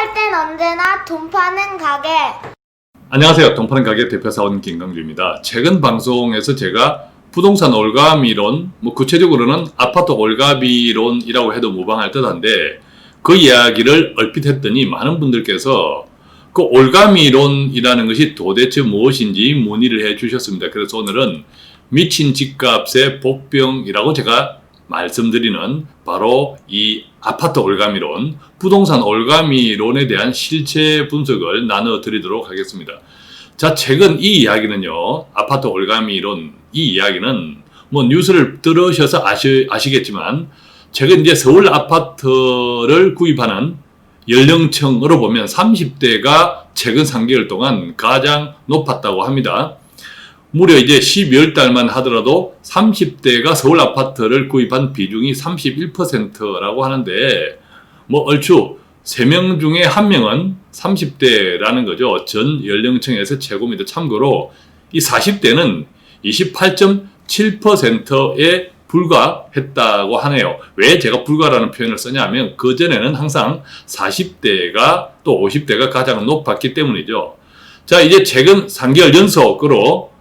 필요할 땐 언제나 돈 파는 가게. 안녕하세요. 돈 파는 가게 대표사원 김강주입니다. 최근 방송에서 제가 부동산 올가미론, 구체적으로는 아파트 올가미론이라고 해도 무방할 듯한데 그 이야기를 얼핏 했더니 많은 분들께서 그 올가미론이라는 것이 도대체 무엇인지 문의를 해 주셨습니다. 그래서 오늘은 미친 집값의 복병이라고 제가 말씀드리는 바로 이 아파트 올가미론, 부동산 올가미론에 대한 실체 분석을 나눠드리도록 하겠습니다. 자, 최근 이 이야기는요, 아파트 올가미론, 이 이야기는 뉴스를 들으셔서 아시겠지만 최근 이제 서울 아파트를 구입하는 연령층으로 보면 30대가 최근 3개월 동안 가장 높았다고 합니다. 무려 이제 12월 달만 하더라도 30대가 서울 아파트를 구입한 비중이 31%라고 하는데 얼추 3명 중에 1명은 30대라는 거죠. 전 연령층에서 최고입니다. 참고로 이 40대는 28.7%에 불과했다고 하네요. 왜 제가 불과라는 표현을 쓰냐면 그전에는 항상 40대가 또 50대가 가장 높았기 때문이죠. 자, 이제 최근 3개월 연속으로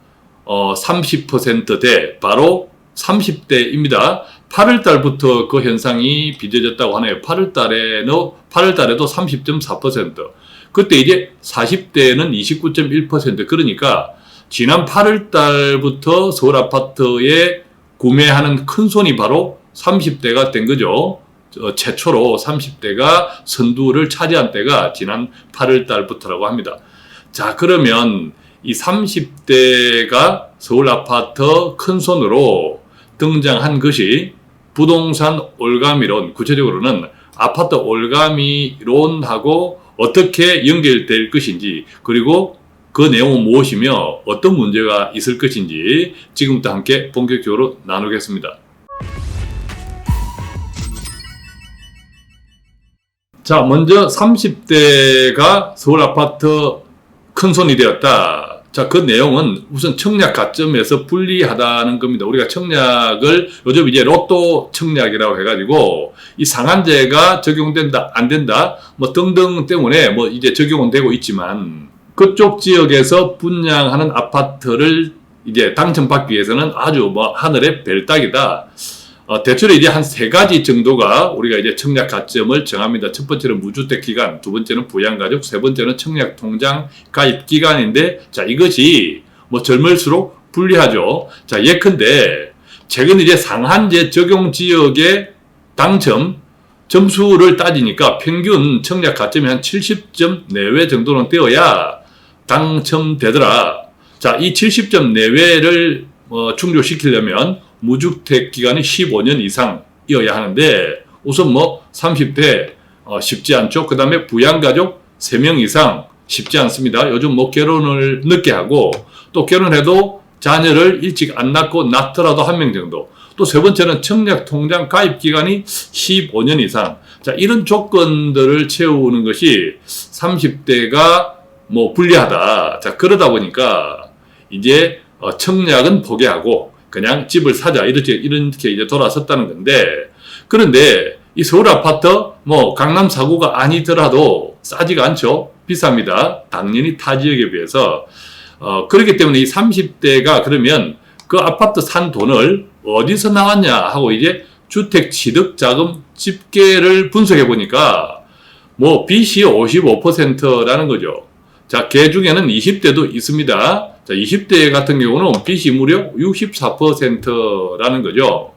30%대 바로 30대입니다. 8월 달부터 그 현상이 빚어졌다고 하네요. 8월 달에도 30.4%. 그때 이제 40대는 29.1%. 그러니까 지난 8월 달부터 서울 아파트에 구매하는 큰 손이 바로 30대가 된 거죠. 최초로 30대가 선두를 차지한 때가 지난 8월 달부터라고 합니다. 자, 그러면 이 30대가 서울 아파트 큰손으로 등장한 것이 부동산 올가미론, 구체적으로는 아파트 올가미론하고 어떻게 연결될 것인지, 그리고 그 내용은 무엇이며 어떤 문제가 있을 것인지 지금부터 함께 본격적으로 나누겠습니다. 자, 먼저 30대가 서울 아파트 큰손이 되었다. 자, 그 내용은 우선 청약 가점에서 불리하다는 겁니다. 우리가 청약을 요즘 이제 로또 청약이라고 해가지고 이 상한제가 적용된다, 안 된다, 등등 때문에 이제 적용은 되고 있지만 그쪽 지역에서 분양하는 아파트를 이제 당첨받기 위해서는 아주 하늘의 별따기다. 대체로 이제 한 3가지 정도가 우리가 이제 청약 가점을 정합니다. 첫 번째는 무주택 기간, 두 번째는 부양가족, 세 번째는 청약 통장 가입 기간인데, 자, 이것이 젊을수록 불리하죠. 자, 예컨대 최근 이제 상한제 적용 지역의 당첨 점수를 따지니까 평균 청약 가점이 한 70점 내외 정도는 되어야 당첨되더라. 자, 이 70점 내외를 충족시키려면 무주택 기간이 15년 이상이어야 하는데 우선 30대 쉽지 않죠. 그 다음에 부양가족 3명 이상 쉽지 않습니다. 요즘 결혼을 늦게 하고 또 결혼해도 자녀를 일찍 안 낳고 낳더라도 1명 정도. 또 세 번째는 청약 통장 가입 기간이 15년 이상. 자, 이런 조건들을 채우는 것이 30대가 불리하다. 자, 그러다 보니까 이제 청약은 포기하고 그냥 집을 사자 이렇게 이제 돌아섰다는 건데, 그런데 이 서울 아파트 강남 4구가 아니더라도 싸지가 않죠. 비쌉니다. 당연히 타 지역에 비해서. 그렇기 때문에 이 30대가 그러면 그 아파트 산 돈을 어디서 나왔냐 하고 이제 주택 취득 자금 집계를 분석해 보니까 빚이 55%라는 거죠. 자, 그 중에는 20대도 있습니다. 자, 20대 같은 경우는 빚이 무려 64%라는 거죠.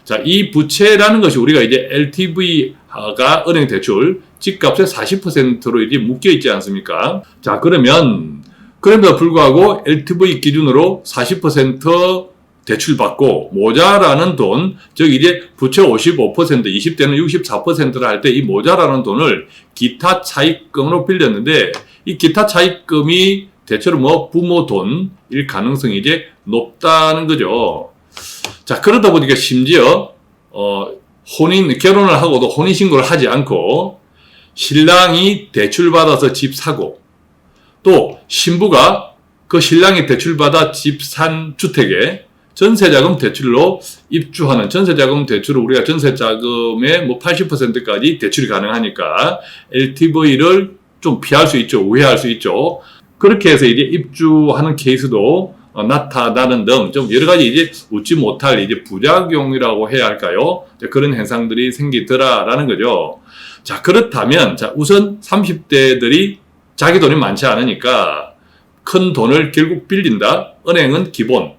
자, 이 부채라는 것이 우리가 이제 LTV가 은행 대출, 집값의 40%로 이제 묶여 있지 않습니까? 자, 그럼에도 불구하고 LTV 기준으로 40% 대출받고 모자라는 돈, 즉 이제 부채 55%, 20대는 64%를 할 때 이 모자라는 돈을 기타 차입금으로 빌렸는데 이 기타 차입금이 대체로 부모 돈일 가능성이 이제 높다는 거죠. 자, 그러다 보니까 심지어 결혼을 하고도 혼인신고를 하지 않고 신랑이 대출받아서 집 사고 또 신부가 그 신랑이 대출받아 집 산 주택에 전세자금 대출로 입주하는 전세자금 대출을 우리가 전세자금의 뭐 80%까지 대출이 가능하니까 LTV를 좀 피할 수 있죠. 우회할 수 있죠. 그렇게 해서 이제 입주하는 케이스도 나타나는 등 좀 여러 가지 이제 웃지 못할 이제 부작용이라고 해야 할까요? 그런 현상들이 생기더라라는 거죠. 자, 그렇다면, 자, 우선 30대들이 자기 돈이 많지 않으니까 큰 돈을 결국 빌린다. 은행은 기본.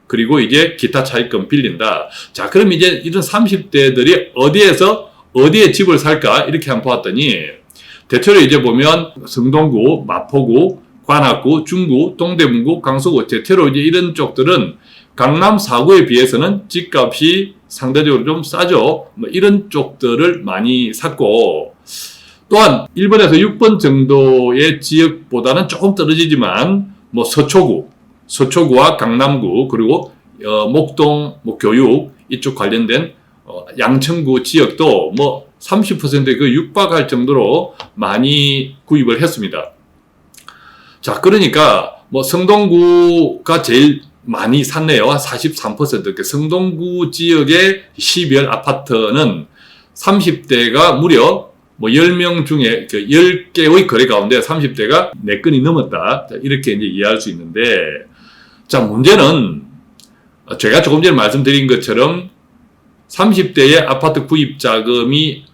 그리고 이제 기타 차입금 빌린다. 자, 그럼 이제 이런 30대들이 어디에 집을 살까? 이렇게 한번 보았더니, 대체로 이제 보면 성동구, 마포구, 관악구, 중구, 동대문구, 강서구, 대체로 이제 이런 쪽들은 강남 4구에 비해서는 집값이 상대적으로 좀 싸죠. 뭐 이런 쪽들을 많이 샀고, 또한 1번에서 6번 정도의 지역보다는 조금 떨어지지만, 뭐 서초구와 강남구, 그리고 목동, 뭐 교육 이쪽 관련된 양천구 지역도 뭐 30% 그 육박할 정도로 많이 구입을 했습니다. 자, 그러니까 뭐 성동구가 제일 많이 샀네요. 한 43%. 성동구 지역의 12열 아파트는 30대가 무려 뭐 10명 중에 10개의 거래 가운데 30대가 4건이 넘었다. 이렇게 이제 이해할 수 있는데, 자, 문제는 제가 조금 전에 말씀드린 것처럼 30대의 아파트 구입 자금이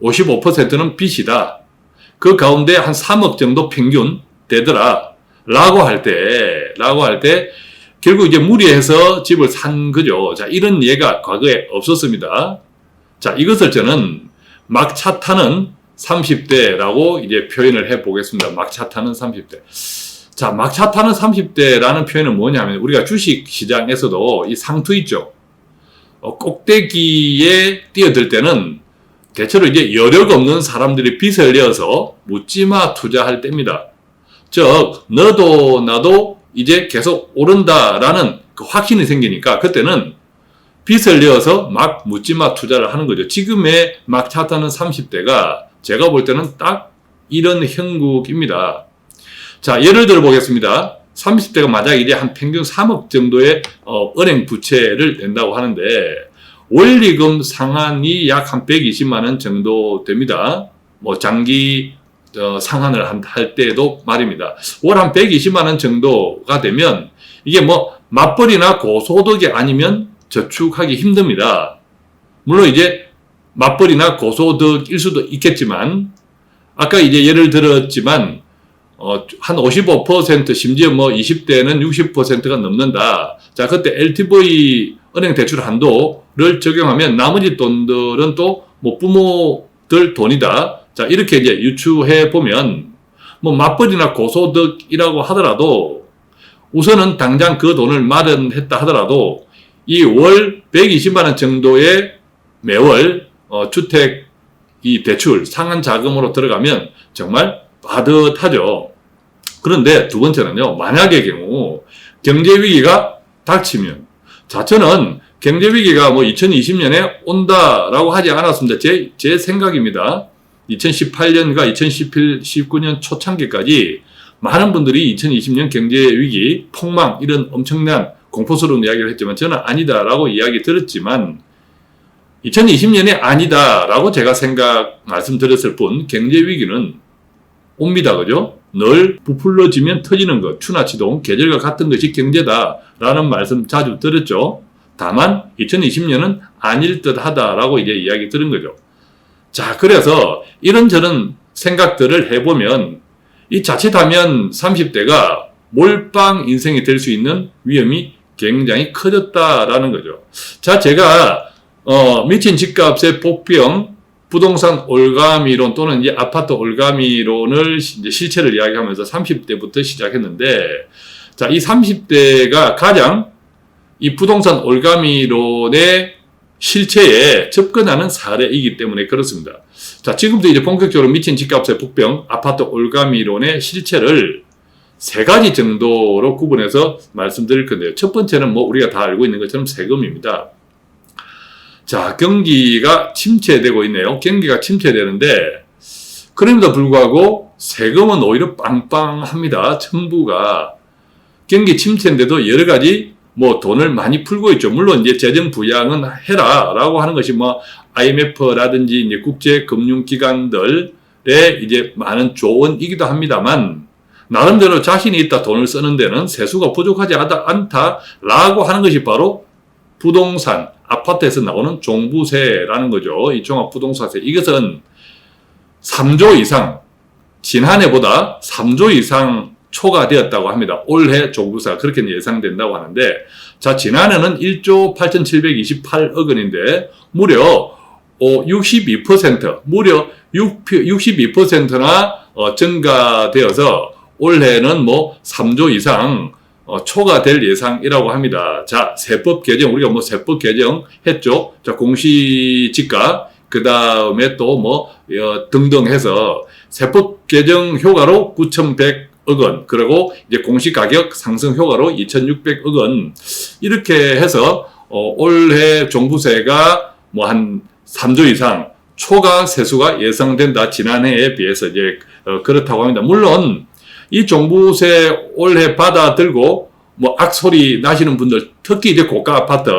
55%는 빚이다. 그 가운데 한 3억 정도 평균 되더라. 라고 할 때, 결국 이제 무리해서 집을 산 거죠. 자, 이런 예가 과거에 없었습니다. 자, 이것을 저는 막차 타는 30대라고 이제 표현을 해 보겠습니다. 막차 타는 30대. 자, 막차 타는 30대라는 표현은 뭐냐면, 우리가 주식 시장에서도 이 상투 있죠. 꼭대기에 뛰어들 때는 대체로 이제 여력 없는 사람들이 빚을 내어서 묻지마 투자할 때입니다. 즉, 너도 나도 이제 계속 오른다라는 그 확신이 생기니까 그때는 빚을 내어서 막 묻지마 투자를 하는 거죠. 지금의 막차 타는 30대가 제가 볼 때는 딱 이런 형국입니다. 자, 예를 들어 보겠습니다. 30대가 만약 이제 한 평균 3억 정도의 은행 부채를 낸다고 하는데 원리금 상환이 약 한 120만 원 정도 됩니다. 뭐 장기 상환을 할 때도 말입니다. 월 한 120만 원 정도가 되면 이게 뭐 맞벌이나 고소득이 아니면 저축하기 힘듭니다. 물론 이제 맞벌이나 고소득일 수도 있겠지만 아까 이제 예를 들었지만 한 55% 심지어 뭐 20대는 60%가 넘는다. 자, 그때 LTV 은행 대출 한도를 적용하면 나머지 돈들은 또 뭐 부모들 돈이다. 자, 이렇게 이제 유추해 보면 뭐 맞벌이나 고소득이라고 하더라도 우선은 당장 그 돈을 마련했다 하더라도 이 월 120만 원 정도의 매월 주택 이 대출 상환 자금으로 들어가면 정말 빠듯하죠. 그런데 두 번째는요, 만약의 경우 경제 위기가 닥치면, 자, 저는 경제 위기가 뭐 2020년에 온다라고 하지 않았습니다. 제 생각입니다. 2018년과 2019년 초창기까지 많은 분들이 2020년 경제 위기, 폭망 이런 엄청난 공포스러운 이야기를 했지만 저는 아니다라고 이야기 들었지만 2020년에 아니다라고 제가 말씀드렸을 뿐 경제 위기는 옵니다. 그죠? 늘 부풀러지면 터지는 것, 추나치동, 계절과 같은 것이 경제다라는 말씀 자주 들었죠. 다만 2020년은 아닐 듯하다라고 이제 이야기 들은 거죠. 자, 그래서 이런저런 생각들을 해보면 이 자칫하면 30대가 몰빵 인생이 될 수 있는 위험이 굉장히 커졌다라는 거죠. 자, 제가 미친 집값의 복병, 부동산 올가미론 또는 이제 아파트 올가미론을 이제 실체를 이야기하면서 30대부터 시작했는데, 자, 이 30대가 가장 이 부동산 올가미론의 실체에 접근하는 사례이기 때문에 그렇습니다. 자, 지금도 이제 본격적으로 미친 집값의 복병, 아파트 올가미론의 실체를 세 가지 정도로 구분해서 말씀드릴 건데요. 첫 번째는 뭐 우리가 다 알고 있는 것처럼 세금입니다. 자, 경기가 침체되고 있네요. 경기가 침체되는데 그럼에도 불구하고 세금은 오히려 빵빵합니다. 정부가 경기 침체인데도 여러 가지 뭐 돈을 많이 풀고 있죠. 물론 이제 재정 부양은 해라라고 하는 것이 뭐 IMF라든지 이제 국제 금융기관들의 이제 많은 조언이기도 합니다만 나름대로 자신이 있다 돈을 쓰는 데는 세수가 부족하지 않다라고 하는 것이 바로 부동산, 아파트에서 나오는 종부세라는 거죠. 이 종합부동산세. 이것은 3조 이상, 지난해보다 3조 이상 초과되었다고 합니다. 올해 종부세가 그렇게 예상된다고 하는데, 자, 지난해는 1조 8,728억 원인데, 무려 62%, 무려 62%나 증가되어서 올해는 뭐 3조 이상 초과될 예상이라고 합니다. 자, 세법 개정, 우리가 뭐 세법 개정 했죠. 자, 공시지가, 그 다음에 또 뭐, 등등 해서 세법 개정 효과로 9,100억 원, 그리고 이제 공시가격 상승 효과로 2,600억 원, 이렇게 해서, 올해 종부세가 뭐 한 3조 이상 초과 세수가 예상된다. 지난해에 비해서 이제, 그렇다고 합니다. 물론, 이 종부세 올해 받아들고 뭐 악소리 나시는 분들 특히 이제 고가 아파트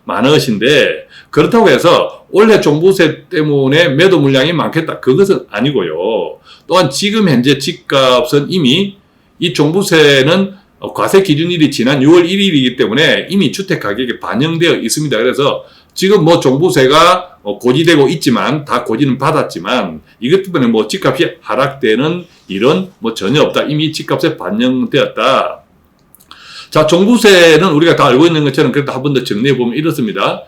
많으신데 그렇다고 해서 올해 종부세 때문에 매도 물량이 많겠다. 그것은 아니고요. 또한 지금 현재 집값은 이미 이 종부세는 과세 기준일이 지난 6월 1일이기 때문에 이미 주택 가격에 반영되어 있습니다. 그래서 지금 뭐 종부세가 고지되고 있지만 다 고지는 받았지만 이것 때문에 뭐 집값이 하락되는 일은 뭐 전혀 없다. 이미 집값에 반영되었다. 자, 종부세는 우리가 다 알고 있는 것처럼 그래도 한 번 더 정리해 보면 이렇습니다.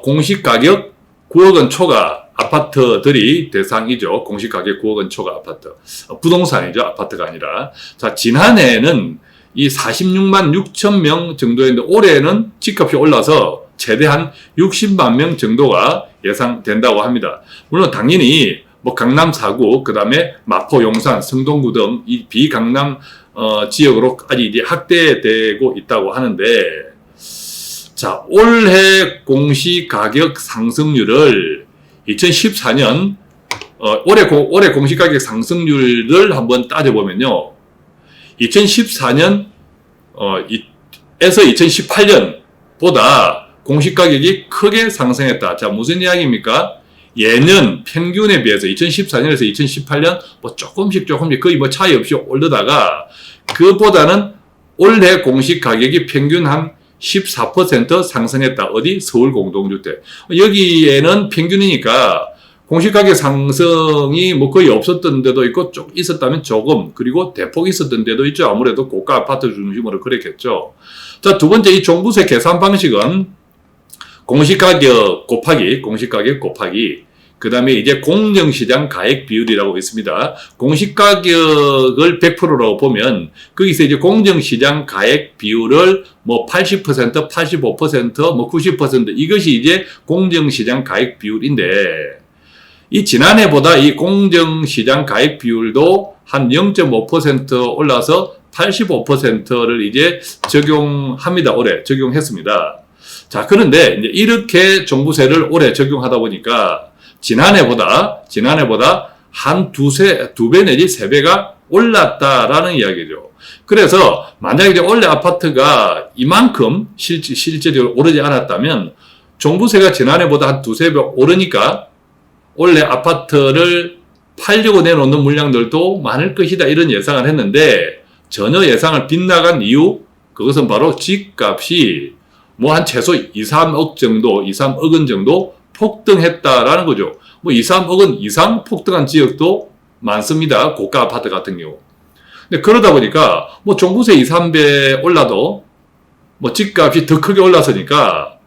공시가격 9억 원 초과 아파트들이 대상이죠. 공시가격 9억 원 초과 아파트. 부동산이죠. 아파트가 아니라. 자, 지난해에는 이 46만 6천 명 정도였는데 올해는 집값이 올라서 최대 한 60만 명 정도가 예상된다고 합니다. 물론 당연히 뭐 강남 4구, 그 다음에 마포, 용산, 성동구 등 이 비강남 지역으로 아직 이제 확대되고 있다고 하는데, 자, 올해 공시가격 상승률을 2014년 올해 공시가격 상승률을 한번 따져보면요, 2014년 에서 2018년보다 공시가격이 크게 상승했다. 자, 무슨 이야기입니까? 예년 평균에 비해서 2014년에서 2018년 뭐 조금씩 거의 뭐 차이 없이 오르다가 그보다는 올해 공시가격이 평균 한 14% 상승했다. 어디? 서울 공동주택. 여기에는 평균이니까 공시가격 상승이 뭐 거의 없었던 데도 있고 있었다면 조금, 그리고 대폭 있었던 데도 있죠. 아무래도 고가 아파트 중심으로 그랬겠죠. 자, 두 번째 이 종부세 계산 방식은 공시가격 곱하기 그 다음에 이제 공정시장 가액 비율이라고 있습니다. 공시가격을 100%라고 보면 거기서 이제 공정시장 가액 비율을 뭐 80%, 85%, 뭐 90% 이것이 이제 공정시장 가액 비율인데 이 지난해보다 이 공정시장 가액 비율도 한 0.5% 올라서 85%를 이제 적용합니다. 올해 적용했습니다. 자, 그런데 이제 이렇게 종부세를 올해 적용하다 보니까 지난해보다 한 두 배 내지 세 배가 올랐다라는 이야기죠. 그래서 만약에 이제 올해 아파트가 이만큼 실제적으로 오르지 않았다면 종부세가 지난해보다 한 두세 배 오르니까 올해 아파트를 팔려고 내놓는 물량들도 많을 것이다. 이런 예상을 했는데 전혀 예상을 빗나간 이유, 그것은 바로 집값이 뭐 한 최소 2, 3억 원 정도 폭등했다라는 거죠. 뭐 2, 3억 원 이상 폭등한 지역도 많습니다. 고가 아파트 같은 경우. 근데 그러다 보니까 뭐 종부세 2, 3배 올라도 뭐 집값이 더 크게 올랐으니까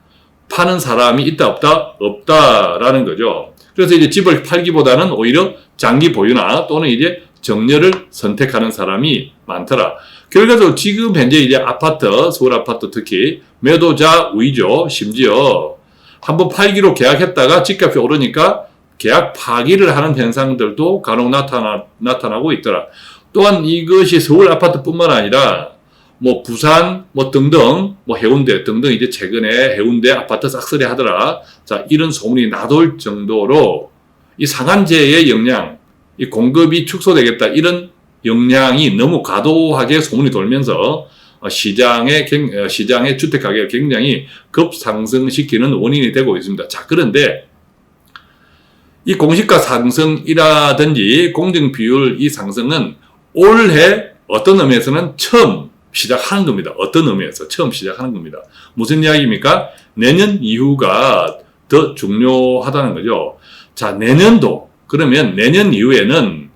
파는 사람이 있다 없다라는 거죠. 그래서 이제 집을 팔기보다는 오히려 장기 보유나 또는 이제 정려를 선택하는 사람이 많더라. 결과적으로 지금 현재 이제 아파트, 서울 아파트 특히 매도자 위죠. 심지어 한번 팔기로 계약했다가 집값이 오르니까 계약 파기를 하는 현상들도 간혹 나타나고 있더라. 또한 이것이 서울 아파트뿐만 아니라 뭐 부산 뭐 등등 뭐 해운대 등등 이제 최근에 해운대 아파트 싹쓸이 하더라. 자, 이런 소문이 나돌 정도로 이 상한제의 영향, 이 공급이 축소되겠다 이런 영향이 너무 과도하게 소문이 돌면서 시장의 주택 가격을 굉장히 급상승시키는 원인이 되고 있습니다. 자, 그런데 이 공시가 상승이라든지 공정 비율 이 상승은 올해 어떤 의미에서는 처음 시작하는 겁니다. 어떤 의미에서 처음 시작하는 겁니다. 무슨 이야기입니까? 내년 이후가 더 중요하다는 거죠. 자, 내년도 그러면 내년 이후에는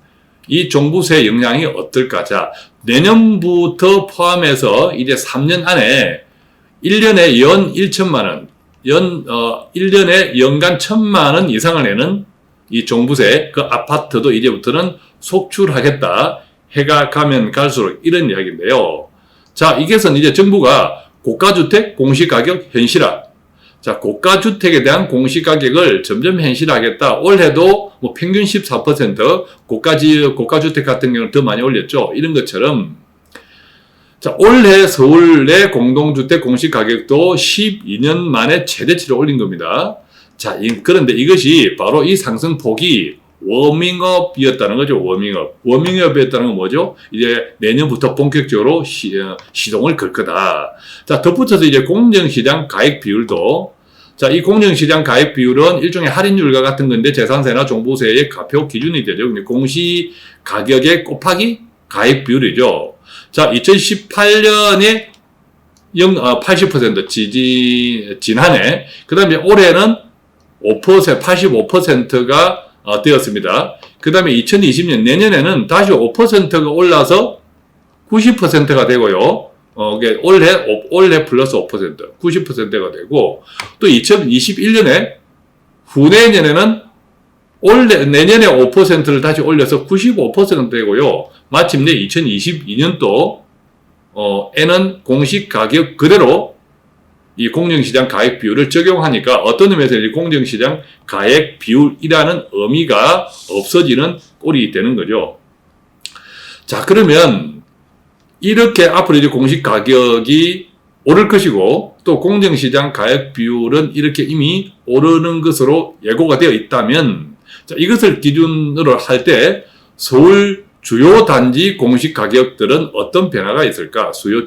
이 종부세 영향이 어떨까? 자, 내년부터 포함해서 이제 3년 안에 1년에 연 1천만 원, 1년에 연간 1,000만 원 이상을 내는 이 종부세, 그 아파트도 이제부터는 속출하겠다. 해가 가면 갈수록 이런 이야기인데요. 자, 이것은 이제 정부가 고가주택 공시가격 현실화. 자, 고가주택에 대한 공시가격을 점점 현실화하겠다. 올해도 뭐 평균 14%, 고가주택 같은 경우는 더 많이 올렸죠. 이런 것처럼. 자, 올해 서울의 공동주택 공시가격도 12년 만에 최대치를 올린 겁니다. 자, 그런데 이것이 바로 이 상승폭이 워밍업이었다는 거죠. 워밍업이었다는 건 뭐죠? 이제 내년부터 본격적으로 시동을 걸 거다. 자, 덧붙여서 이제 공정시장 가액 비율도, 자, 이 공정시장 가액 비율은 일종의 할인율과 같은 건데 재산세나 종부세의 가표 기준이 되죠. 근데 공시가격에 곱하기 가액 비율이죠. 자, 2018년에 80% 지난해, 그 다음에 올해는 85%가 되었습니다. 그 다음에 2020년 내년에는 다시 5%가 올라서 90%가 되고요. 올해 플러스 5%, 90%가 되고, 또 2021년에 후내년에는 내년에 5%를 다시 올려서 95% 되고요. 마침내 2022년도, 에는 공시 가격 그대로 이 공정시장 가액 비율을 적용하니까 어떤 의미에서 이 공정시장 가액 비율이라는 의미가 없어지는 꼴이 되는 거죠. 자, 그러면 이렇게 앞으로 이제 공시 가격이 오를 것이고 또 공정시장 가액 비율은 이렇게 이미 오르는 것으로 예고가 되어 있다면, 자, 이것을 기준으로 할 때 서울 주요 단지 공시 가격들은 어떤 변화가 있을까? 서울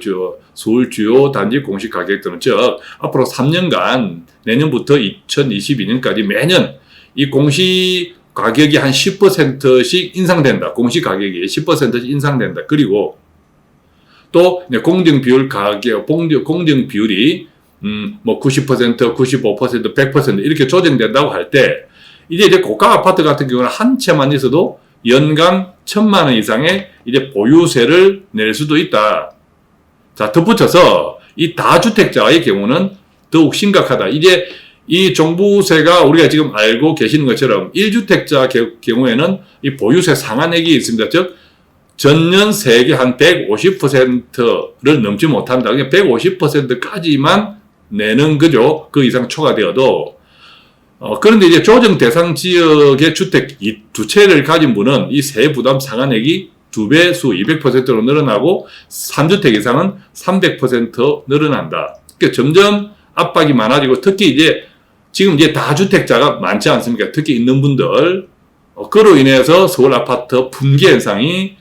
주요 단지 공시 가격들은, 즉 앞으로 3년간 내년부터 2022년까지 매년 이 공시 가격이 한 10%씩 인상된다. 공시 가격이 10%씩 인상된다. 그리고 또 공정 비율 공정 비율이 뭐 90%, 95%, 100% 이렇게 조정된다고 할 때, 이제 고가 아파트 같은 경우는 한 채만 있어도 연간 1,000만 원 이상의 이제 보유세를 낼 수도 있다. 자, 덧붙여서 이 다주택자의 경우는 더욱 심각하다. 이제 이 종부세가 우리가 지금 알고 계시는 것처럼 1주택자 경우에는 이 보유세 상한액이 있습니다. 즉, 전년 세액의 한 150%를 넘지 못한다. 그냥 150%까지만 내는 거죠. 그 이상 초과되어도. 그런데 이제 조정 대상 지역의 주택 두 채를 가진 분은 이 세 부담 상한액이 2배수 200%로 늘어나고 3주택 이상은 300% 늘어난다. 그러니까 점점 압박이 많아지고, 특히 지금 이제 다주택자가 많지 않습니까? 특히 있는 분들. 그로 인해서 서울 아파트 품귀 현상이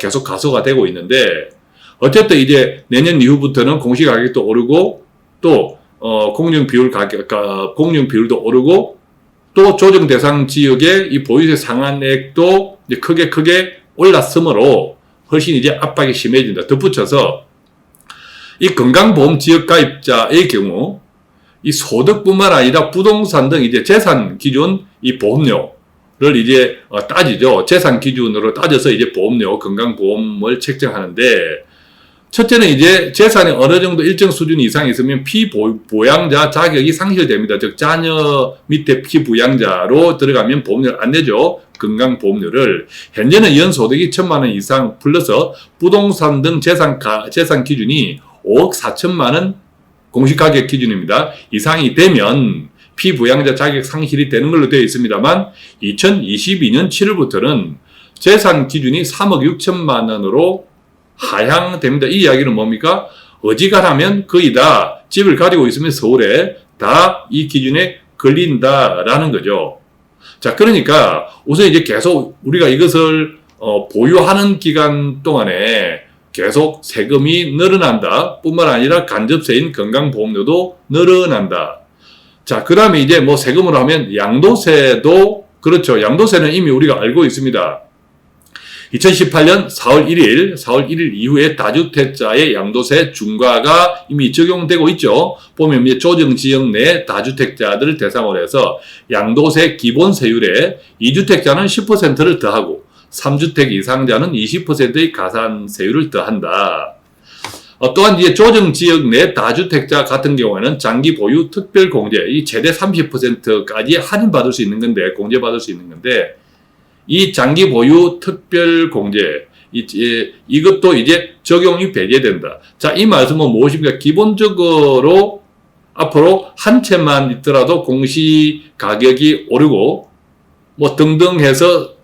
계속 가소가 되고 있는데, 어쨌든 이제 내년 이후부터는 공시가격도 오르고 또 공정 비율도 오르고 또 조정 대상 지역의 이 보유세 상한액도 이제 크게 올랐으므로 훨씬 이제 압박이 심해진다. 덧붙여서 이 건강보험 지역 가입자의 경우 이 소득뿐만 아니라 부동산 등 이제 재산 기준 이 보험료를 이제 따지죠. 재산 기준으로 따져서 이제 보험료, 건강보험을 책정하는데, 첫째는 이제 재산이 어느 정도 일정 수준 이상 있으면 피부양자 자격이 상실됩니다. 즉, 자녀 밑에 피부양자로 들어가면 보험료를 안 내죠. 건강보험료를. 현재는 연소득이 1,000만 원 이상 플러스 부동산 등 재산 기준이 5억 4천만 원 공시가격 기준입니다. 이상이 되면 피부양자 자격 상실이 되는 걸로 되어 있습니다만, 2022년 7월부터는 재산 기준이 3억 6천만 원으로 하향됩니다. 이 이야기는 뭡니까? 어지간하면 거의 다 집을 가지고 있으면 서울에 다 이 기준에 걸린다라는 거죠. 자, 그러니까 우선 이제 계속 우리가 이것을 보유하는 기간 동안에 계속 세금이 늘어난다. 뿐만 아니라 간접세인 건강보험료도 늘어난다. 자, 그 다음에 이제 뭐 세금으로 하면 양도세도 그렇죠. 양도세는 이미 우리가 알고 있습니다. 2018년 4월 1일 이후에 다주택자의 양도세 중과가 이미 적용되고 있죠. 보면 이제 조정지역 내 다주택자들을 대상으로 해서 양도세 기본세율에 2주택자는 10%를 더하고 3주택 이상자는 20%의 가산세율을 더한다. 또한 이제 조정지역 내 다주택자 같은 경우에는 장기 보유 특별공제, 이 최대 30%까지 할인받을 수 있는 건데, 공제받을 수 있는 건데, 이 장기 보유 특별공제, 이것도 이제 적용이 배제된다. 자, 이 말씀은 무엇입니까? 기본적으로 앞으로 한 채만 있더라도 공시 가격이 오르고, 뭐 등등 해서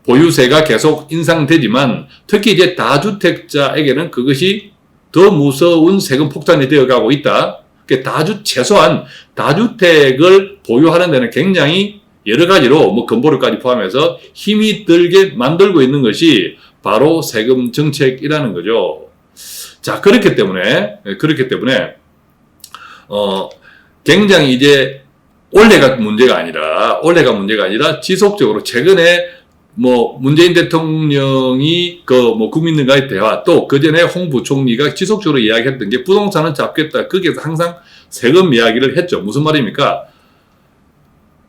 보유세가 계속 인상되지만, 특히 이제 다주택자에게는 그것이 더 무서운 세금 폭탄이 되어가고 있다. 최소한 다주택을 보유하는 데는 굉장히 여러 가지로 뭐 건보료까지 포함해서 힘이 들게 만들고 있는 것이 바로 세금 정책이라는 거죠. 자, 그렇기 때문에 굉장히 이제 올해가 문제가 아니라 지속적으로 최근에 뭐 문재인 대통령이 뭐 국민들과의 대화, 또 그전에 홍 부총리가 지속적으로 이야기했던 게 부동산은 잡겠다. 거기에서 항상 세금 이야기를 했죠. 무슨 말입니까?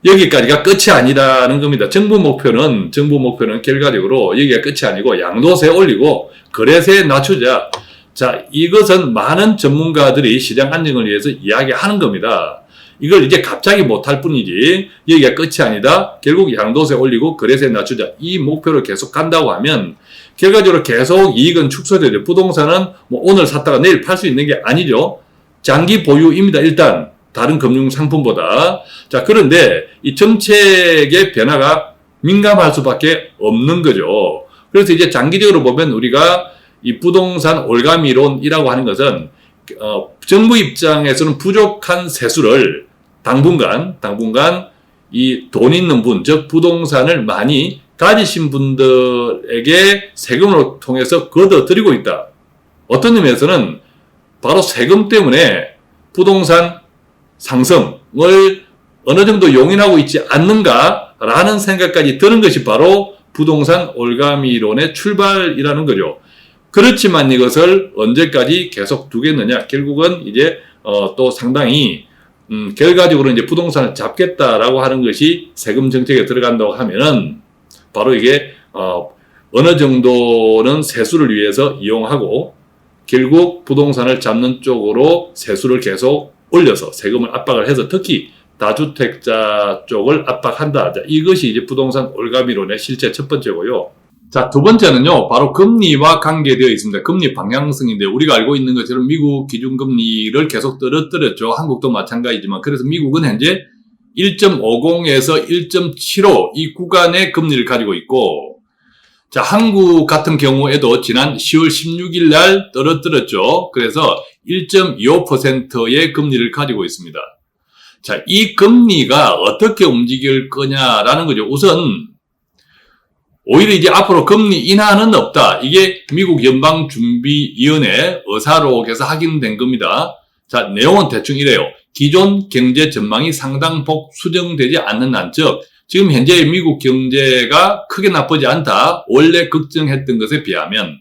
여기까지가 끝이 아니라는 겁니다. 정부 목표는 결과적으로 여기가 끝이 아니고 양도세 올리고 거래세 낮추자. 자, 이것은 많은 전문가들이 시장 안정을 위해서 이야기하는 겁니다. 이걸 이제 갑자기 못할 뿐이지 여기가 끝이 아니다. 결국 양도세 올리고 거래세 낮추자. 이 목표를 계속 간다고 하면 결과적으로 계속 이익은 축소되죠. 부동산은 뭐 오늘 샀다가 내일 팔 수 있는 게 아니죠. 장기 보유입니다. 일단 다른 금융 상품보다. 자, 그런데 이 정책의 변화가 민감할 수밖에 없는 거죠. 그래서 이제 장기적으로 보면 우리가 이 부동산 올가미론이라고 하는 것은 정부 입장에서는 부족한 세수를 당분간 이 돈 있는 분, 즉 부동산을 많이 가지신 분들에게 세금으로 통해서 걷어들이고 있다. 어떤 의미에서는 바로 세금 때문에 부동산 상승을 어느 정도 용인하고 있지 않는가라는 생각까지 드는 것이 바로 부동산 올가미론의 출발이라는 거죠. 그렇지만 이것을 언제까지 계속 두겠느냐? 결국은 이제 또 상당히 결과적으로 이제 부동산을 잡겠다라고 하는 것이 세금 정책에 들어간다고 하면은 바로 이게 어느 정도는 세수를 위해서 이용하고 결국 부동산을 잡는 쪽으로 세수를 계속 올려서 세금을 압박을 해서 특히 다주택자 쪽을 압박한다. 자, 이것이 이제 부동산 올가미론의 실제 첫 번째고요. 자, 두 번째는요, 바로 금리와 관계되어 있습니다. 금리 방향성인데, 우리가 알고 있는 것처럼 미국 기준금리를 계속 떨어뜨렸죠. 한국도 마찬가지지만, 그래서 미국은 현재 1.50에서 1.75 이 구간의 금리를 가지고 있고, 자, 한국 같은 경우에도 지난 10월 16일 날 떨어뜨렸죠. 그래서 1.25%의 금리를 가지고 있습니다. 자, 이 금리가 어떻게 움직일 거냐라는 거죠. 우선, 오히려 이제 앞으로 금리 인하는 없다. 이게 미국 연방준비위원회 의사록에서 확인된 겁니다. 자, 내용은 대충 이래요. 기존 경제 전망이 상당폭 수정되지 않는 한, 즉 지금 현재 미국 경제가 크게 나쁘지 않다. 원래 걱정했던 것에 비하면.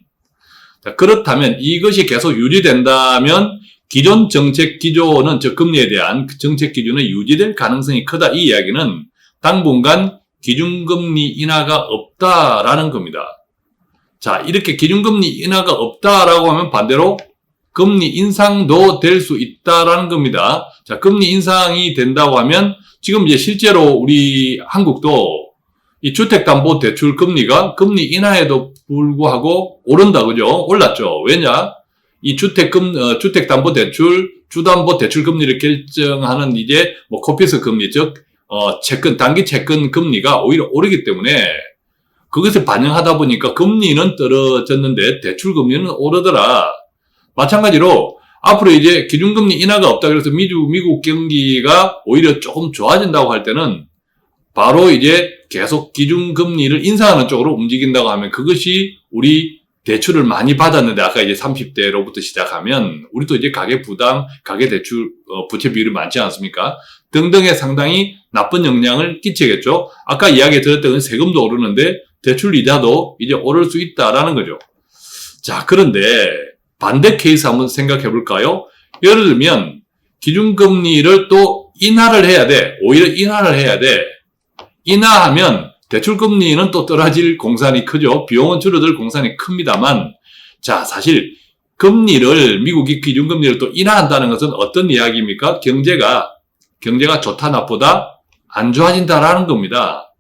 자, 그렇다면 이것이 계속 유지된다면 기존 정책 기조는, 즉 금리에 대한 정책 기준은 유지될 가능성이 크다. 이 이야기는 당분간 기준금리 인하가 없다라는 겁니다. 자, 이렇게 기준금리 인하가 없다라고 하면 반대로 금리 인상도 될 수 있다라는 겁니다. 자, 금리 인상이 된다고 하면 지금 이제 실제로 우리 한국도 이 주택담보대출 금리가 금리 인하에도 불구하고 오른다, 그죠? 올랐죠. 왜냐? 이 주택담보대출, 주담보대출 금리를 결정하는 이제 뭐 코피스 금리, 즉 단기 채권 금리가 오히려 오르기 때문에 그것을 반영하다 보니까 금리는 떨어졌는데 대출 금리는 오르더라. 마찬가지로 앞으로 이제 기준금리 인하가 없다. 그래서 미국 경기가 오히려 조금 좋아진다고 할 때는 바로 이제 계속 기준금리를 인상하는 쪽으로 움직인다고 하면 그것이 우리 대출을 많이 받았는데 아까 이제 30대로부터 시작하면 우리도 이제 가계 부담, 가계 대출 부채 비율이 많지 않습니까? 등등에 상당히 나쁜 영향을 끼치겠죠. 아까 이야기 드렸던 세금도 오르는데 대출 이자도 이제 오를 수 있다라는 거죠. 자, 그런데 반대 케이스 한번 생각해 볼까요? 예를 들면 기준금리를 또 인하를 해야 돼. 오히려 인하를 해야 돼. 인하하면 대출금리는 또 떨어질 공산이 크죠. 비용은 줄어들 공산이 큽니다만, 자, 사실 금리를, 미국이 기준금리를 또 인하한다는 것은 어떤 이야기입니까? 경제가 좋다 나쁘다 안 좋아진다라는 겁니다.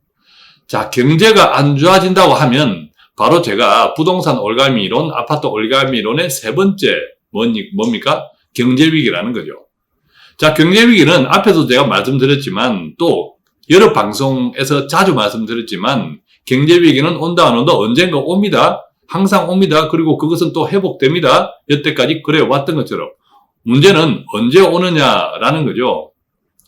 자, 경제가 안 좋아진다고 하면 바로 제가 부동산 올가미론, 아파트 올가미론의 세 번째 뭡니까? 경제위기라는 거죠. 자, 경제위기는 앞에서 제가 말씀드렸지만 또 여러 방송에서 자주 말씀드렸지만 경제위기는 온다 안 온다 언젠가 옵니다. 항상 옵니다. 그리고 그것은 또 회복됩니다. 여태까지 그래 왔던 것처럼. 문제는 언제 오느냐라는 거죠.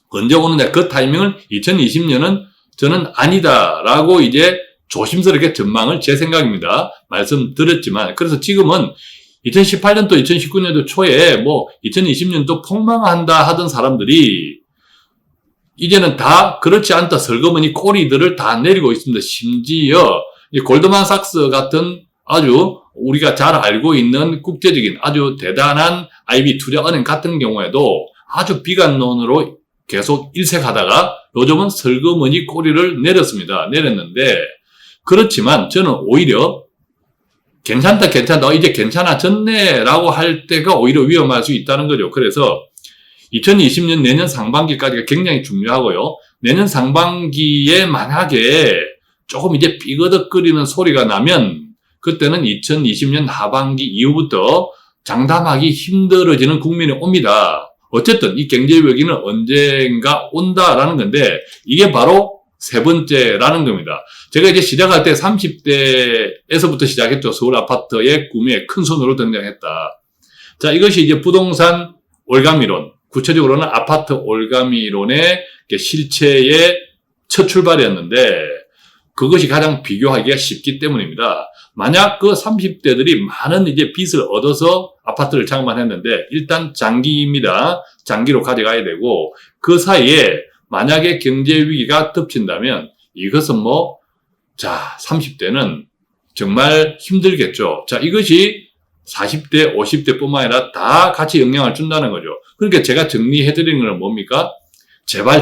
언제 오느냐, 그 타이밍을 2020년은 저는 아니다라고 이제 조심스럽게 전망을 제 생각입니다. 말씀드렸지만, 그래서 지금은 2018년도, 2019년도 초에 2020년도 폭망한다 하던 사람들이 이제는 다 그렇지 않다 설거머니 꼬리들을 다 내리고 있습니다. 심지어 골드만삭스 같은 아주 우리가 잘 알고 있는 국제적인 아주 대단한 IB 투자은행 같은 경우에도 아주 비관론으로 계속 일색하다가 요즘은 설거머니 꼬리를 내렸는데, 그렇지만 저는 오히려 괜찮다, 이제 괜찮아졌네라고 할 때가 오히려 위험할 수 있다는 거죠. 그래서 2020년 내년 상반기까지가 굉장히 중요하고요. 내년 상반기에 만약에 조금 이제 삐거덕거리는 소리가 나면 그때는 2020년 하반기 이후부터 장담하기 힘들어지는 국면이 옵니다. 어쨌든 이 경제위기는 언젠가 온다라는 건데 이게 바로 세 번째라는 겁니다. 제가 이제 시작할 때 30대에서부터 시작했죠. 서울 아파트의 구매에 큰 손으로 등장했다. 자, 이것이 이제 부동산 올가미론, 구체적으로는 아파트 올가미론의 실체의 첫 출발이었는데 그것이 가장 비교하기가 쉽기 때문입니다. 만약 그 30대들이 많은 이제 빚을 얻어서 아파트를 장만했는데 일단 장기입니다. 장기로 가져가야 되고 그 사이에 만약에 경제 위기가 덮친다면 이것은 30대는 정말 힘들겠죠. 자, 이것이 40대, 50대 뿐만 아니라 다 같이 영향을 준다는 거죠. 그러니까 제가 정리해드리는 건 뭡니까? 제발,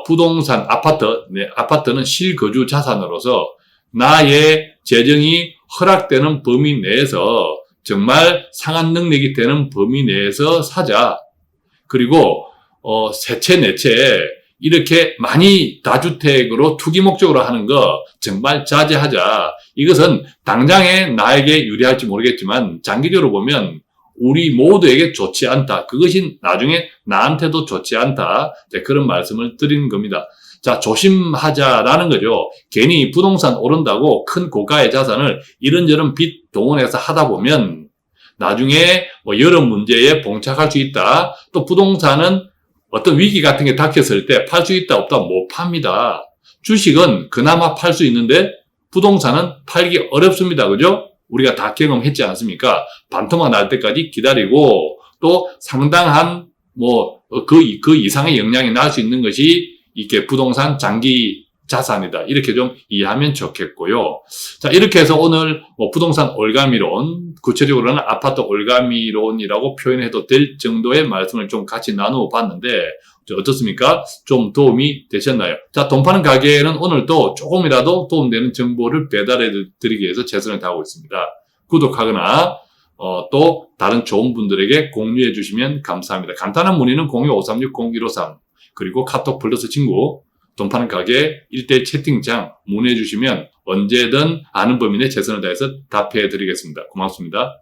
부동산, 아파트는 실거주 자산으로서 나의 재정이 허락되는 범위 내에서 정말 상한 능력이 되는 범위 내에서 사자. 그리고 세채, 네채 이렇게 많이 다주택으로 투기 목적으로 하는 거 정말 자제하자. 이것은 당장에 나에게 유리할지 모르겠지만 장기적으로 보면 우리 모두에게 좋지 않다. 그것이 나중에 나한테도 좋지 않다. 그런 말씀을 드리는 겁니다. 자, 조심하자라는 거죠. 괜히 부동산 오른다고 큰 고가의 자산을 이런저런 빚 동원해서 하다 보면 나중에 여러 문제에 봉착할 수 있다. 또 부동산은 어떤 위기 같은 게 닥쳤을 때 팔 수 있다 없다 못 팝니다. 주식은 그나마 팔 수 있는데 부동산은 팔기 어렵습니다. 그죠? 우리가 다 경험했지 않습니까? 반토막 날 때까지 기다리고 또 상당한 그 이상의 영향이 날 수 있는 것이 이게 부동산 장기 자산이다. 이렇게 좀 이해하면 좋겠고요. 자, 이렇게 해서 오늘 부동산 올가미론, 구체적으로는 아파트 올가미론이라고 표현해도 될 정도의 말씀을 좀 같이 나누어 봤는데 어떻습니까? 좀 도움이 되셨나요? 자, 돈 파는 가게에는 오늘도 조금이라도 도움되는 정보를 배달해 드리기 위해서 최선을 다하고 있습니다. 구독하거나 또 다른 좋은 분들에게 공유해 주시면 감사합니다. 간단한 문의는 02-536-0153 그리고 카톡 플러스 친구 돈 파는 가게 1대 채팅창 문의해 주시면 언제든 아는 범위 내 최선을 다해서 답해 드리겠습니다. 고맙습니다.